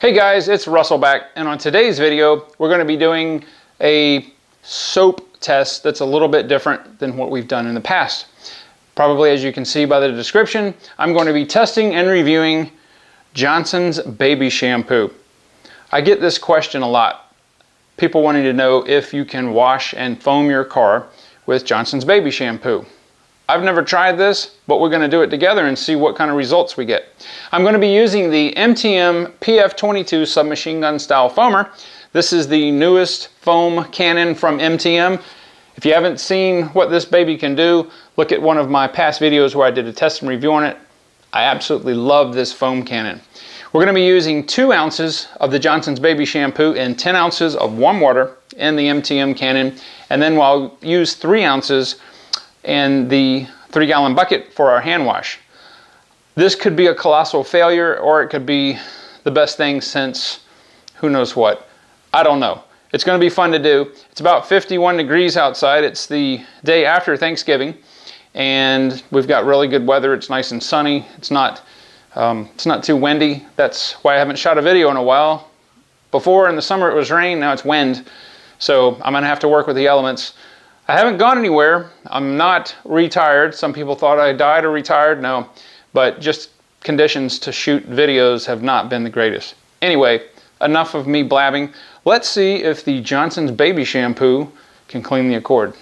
Hey guys, it's Russell back, and on today's video we're going to be doing a soap test that's a little bit different than what we've done in the past. Probably, as you can see by the description, I'm going to be testing and reviewing Johnson's baby shampoo. I get this question a lot. People wanting to know if you can wash and foam your car with Johnson's baby shampoo. I've never tried this, but we're going to do it together and see what kind of results we get. I'm going to be using the MTM PF22 submachine gun style foamer. This is the newest foam cannon from MTM. If you haven't seen what this baby can do, look at one of my past videos where I did a test and review on it. I absolutely love this foam cannon. We're going to be using 2 ounces of the Johnson's baby shampoo and 10 ounces of warm water in the MTM cannon, and then we'll use 3 ounces and the 3-gallon bucket for our hand wash. This could be a colossal failure, or it could be the best thing since who knows what. I don't know. It's going to be fun to do. It's about 51 degrees outside. It's the day after Thanksgiving, and we've got really good weather. It's nice and sunny. It's not too windy. That's why I haven't shot a video in a while. Before in the summer it was rain, now it's wind. So I'm going to have to work with the elements. I haven't gone anywhere. I'm not retired. Some people thought I died or retired. No, but just conditions to shoot videos have not been the greatest. Anyway, enough of me blabbing. Let's see if the Johnson's baby shampoo can clean the accord.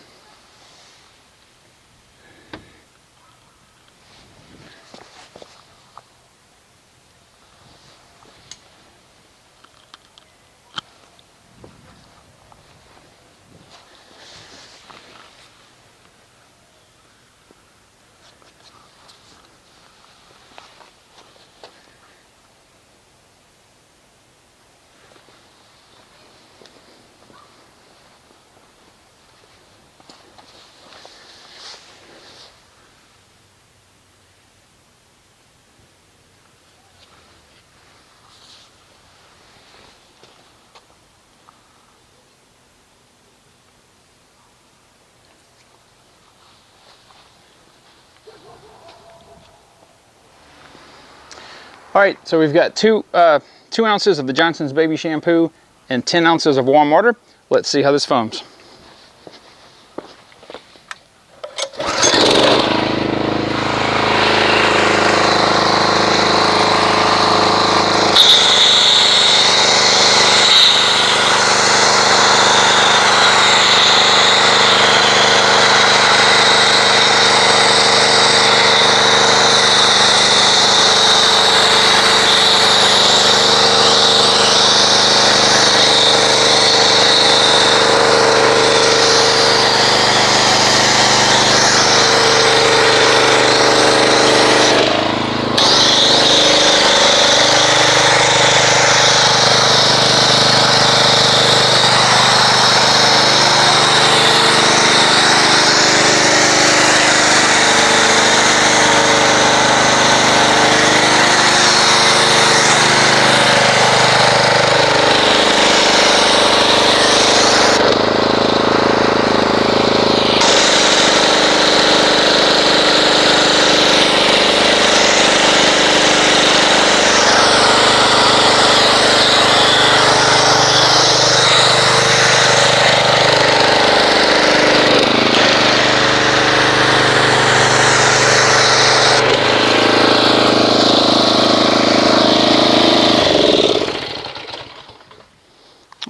All right, so we've got 2 ounces of the Johnson's baby shampoo and 10 ounces of warm water. Let's see how this foams.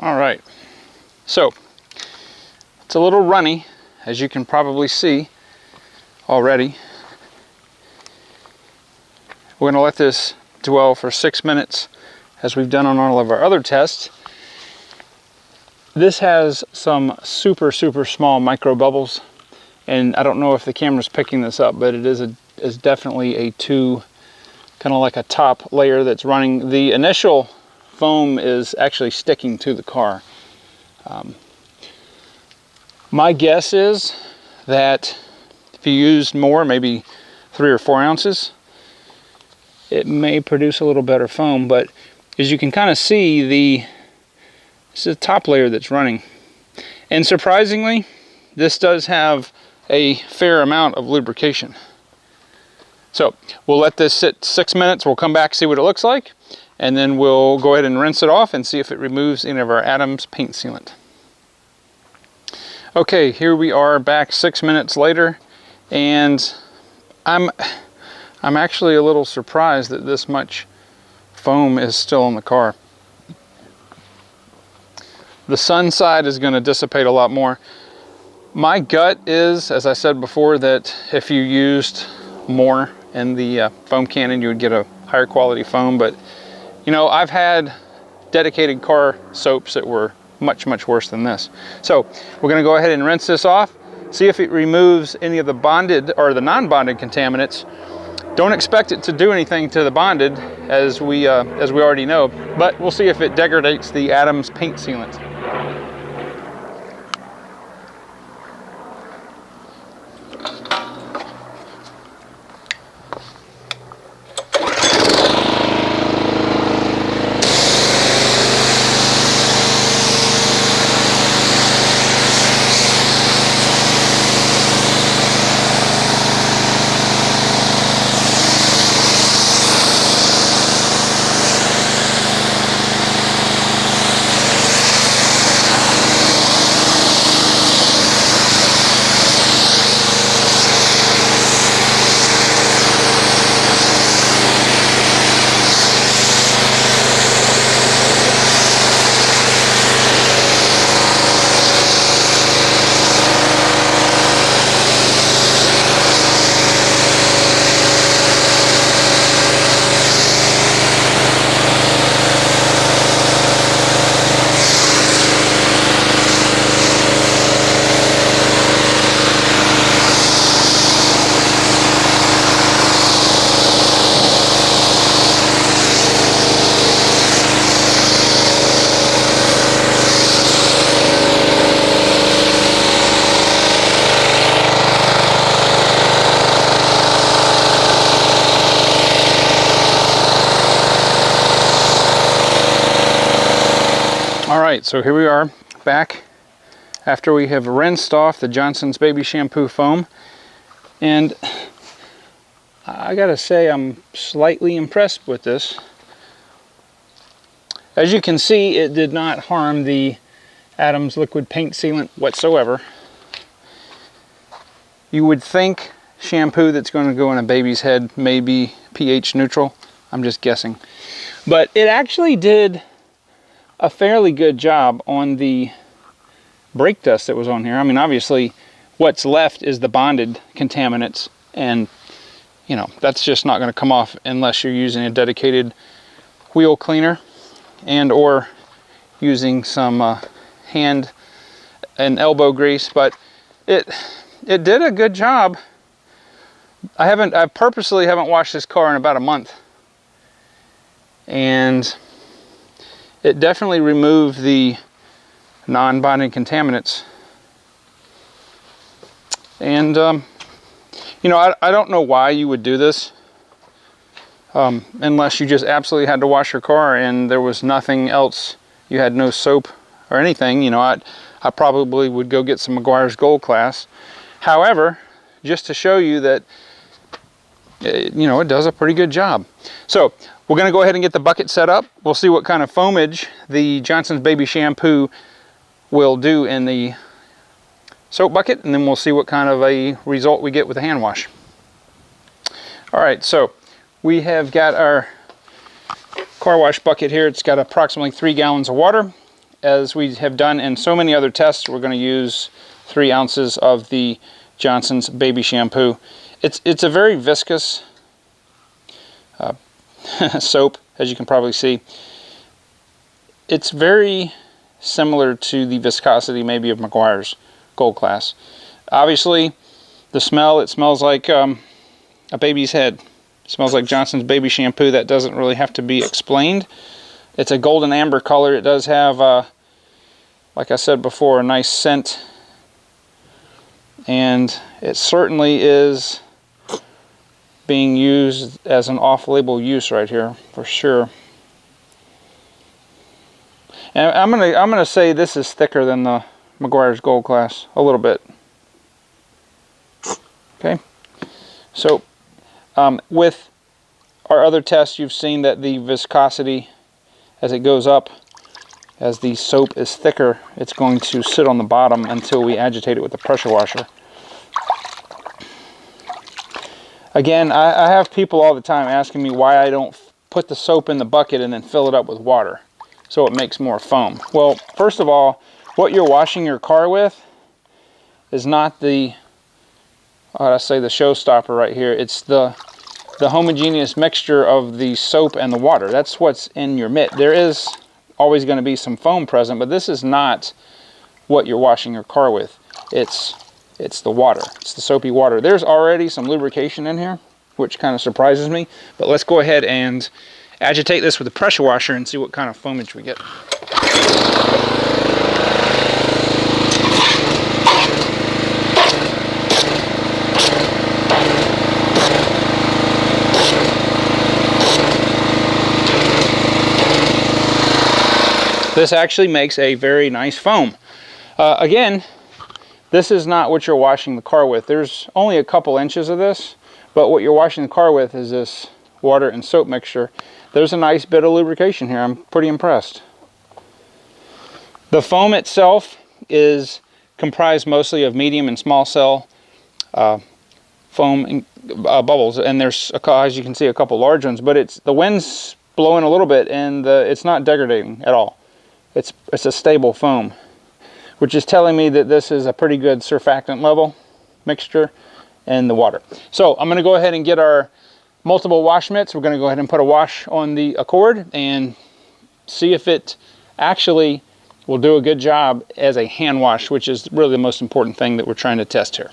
All right, so it's a little runny, as you can probably see already. We're going to let this dwell for 6 minutes, as we've done on all of our other tests. This has some super small micro bubbles, and I don't know if the camera's picking this up, but it is definitely a 2, kind of like a top layer that's running. The initial foam is actually sticking to the car. My guess is that if you used more, maybe 3 or 4 ounces, it may produce a little better foam. But as you can kind of see, this is the top layer that's running. And surprisingly, this does have a fair amount of lubrication. So we'll let this sit 6 minutes. We'll come back, see what it looks like, and then we'll go ahead and rinse it off and see if it removes any of our Adams paint sealant. Okay, here we are back 6 minutes later, and I'm actually a little surprised that this much foam is still in the car. The sun side is going to dissipate a lot more. My gut is, as I said before, that if you used more in the foam cannon, you would get a higher quality foam. But you know, I've had dedicated car soaps that were much worse than this. So we're going to go ahead and rinse this off, see if it removes any of the bonded or the non-bonded contaminants. Don't expect it to do anything to the bonded, as we already know, but we'll see if it degrades the Adams paint sealant. Alright, so here we are back after we have rinsed off the Johnson's Baby Shampoo foam, and I gotta say I'm slightly impressed with this. As you can see, it did not harm the Adams liquid paint sealant whatsoever. You would think shampoo that's going to go in a baby's head may be pH neutral. I'm just guessing. But it actually did a fairly good job on the brake dust that was on here. I mean, obviously what's left is the bonded contaminants, and you know, that's just not going to come off unless you're using a dedicated wheel cleaner and or using some hand and elbow grease. But it did a good job. I purposely haven't washed this car in about a month, and it definitely removed the non-bonding contaminants. And you know, I don't know why you would do this unless you just absolutely had to wash your car and there was nothing else. You had no soap or anything. You know, I probably would go get some Meguiar's Gold Class. However, just to show you that you know, it does a pretty good job. So we're going to go ahead and get the bucket set up. We'll see what kind of foamage the Johnson's Baby Shampoo will do in the soap bucket, and then we'll see what kind of a result we get with the hand wash. Alright, so we have got our car wash bucket here. It's got approximately 3 gallons of water. As we have done in so many other tests, we're going to use 3 ounces of the Johnson's Baby Shampoo. It's a very viscous soap, as you can probably see. It's very similar to the viscosity maybe of Meguiar's Gold Class. Obviously, the smell, it smells like a baby's head. It smells like Johnson's Baby Shampoo. That doesn't really have to be explained. It's a golden amber color. It does have, like I said before, a nice scent. And it certainly is being used as an off-label use right here, for sure. And I'm gonna say this is thicker than the Meguiar's Gold Class, a little bit. Okay, so with our other tests, you've seen that the viscosity, as it goes up, as the soap is thicker, it's going to sit on the bottom until we agitate it with the pressure washer. Again, I have people all the time asking me why I don't put the soap in the bucket and then fill it up with water so it makes more foam. Well, first of all, what you're washing your car with is not the, I say the showstopper right here. It's the homogeneous mixture of the soap and the water. That's what's in your mitt. There is always going to be some foam present, but this is not what you're washing your car with. It's the water. It's the soapy water. There's already some lubrication in here, which kind of surprises me, but let's go ahead and agitate this with a pressure washer and see what kind of foamage we get. This actually makes a very nice foam. Again, this is not what you're washing the car with. There's only a couple inches of this, but what you're washing the car with is this water and soap mixture. There's a nice bit of lubrication here. I'm pretty impressed. The foam itself is comprised mostly of medium and small cell foam bubbles, and there's, as you can see, a couple large ones, but the wind's blowing a little bit and it's not degrading at all. It's a stable foam, which is telling me that this is a pretty good surfactant level mixture in the water. So I'm going to go ahead and get our multiple wash mitts. We're going to go ahead and put a wash on the Accord and see if it actually will do a good job as a hand wash, which is really the most important thing that we're trying to test here.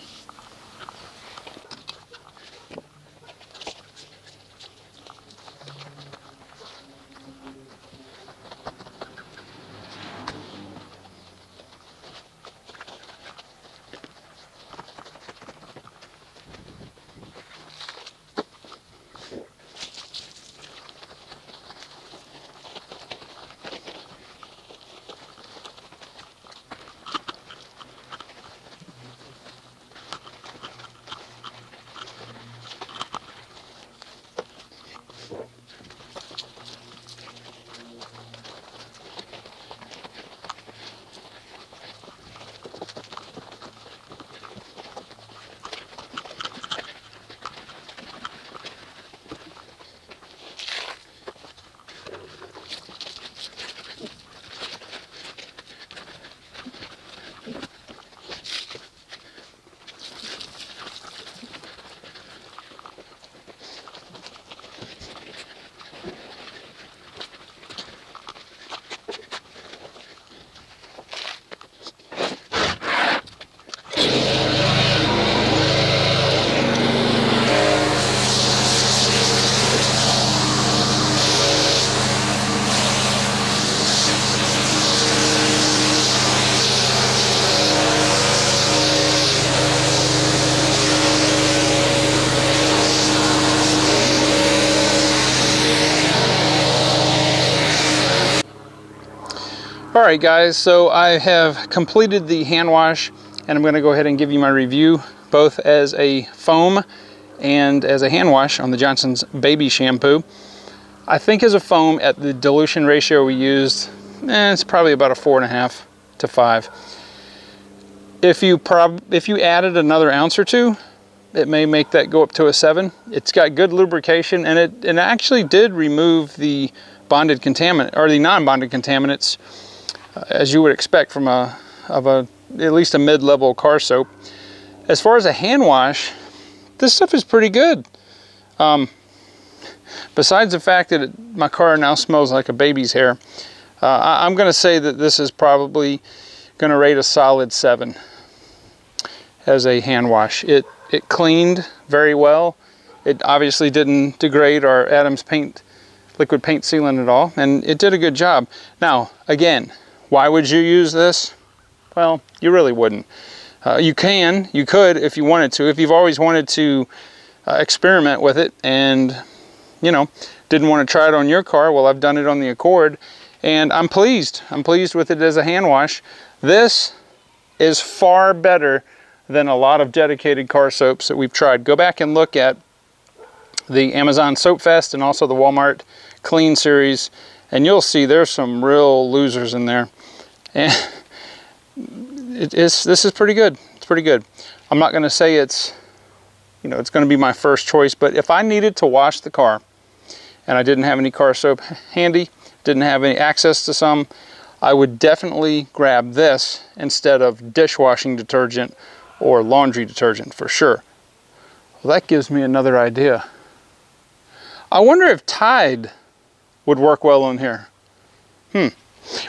Alright guys, so I have completed the hand wash and I'm going to go ahead and give you my review both as a foam and as a hand wash on the Johnson's baby shampoo. I think as a foam at the dilution ratio we used, it's probably about a 4.5 to 5. If you added another ounce or two, it may make that go up to a 7. It's got good lubrication and it actually did remove the bonded contaminant or the non-bonded contaminants as you would expect from at least a mid-level car soap. As far as a hand wash, this stuff is pretty good. Besides the fact that my car now smells like a baby's hair, I'm going to say that this is probably going to rate a solid 7 as a hand wash. It cleaned very well. It obviously didn't degrade our Adams paint, liquid paint sealant at all, and it did a good job. Now, again, why would you use this? Well, you really wouldn't. You could if you wanted to. If you've always wanted to experiment with it and, you know, didn't want to try it on your car, well, I've done it on the Accord and I'm pleased. I'm pleased with it as a hand wash. This is far better than a lot of dedicated car soaps that we've tried. Go back and look at the Amazon Soap Fest and also the Walmart Clean Series, and you'll see there's some real losers in there. And this is pretty good. It's pretty good. I'm not going to say it's, you know, it's going to be my first choice, but if I needed to wash the car and I didn't have any car soap handy, didn't have any access to some, I would definitely grab this instead of dishwashing detergent or laundry detergent for sure. Well, that gives me another idea. I wonder if Tide would work well in here.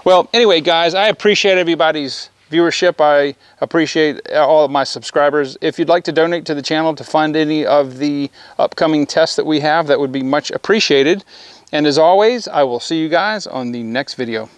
Well, anyway, guys, I appreciate everybody's viewership. I appreciate all of my subscribers. If you'd like to donate to the channel to fund any of the upcoming tests that we have, that would be much appreciated. And as always, I will see you guys on the next video.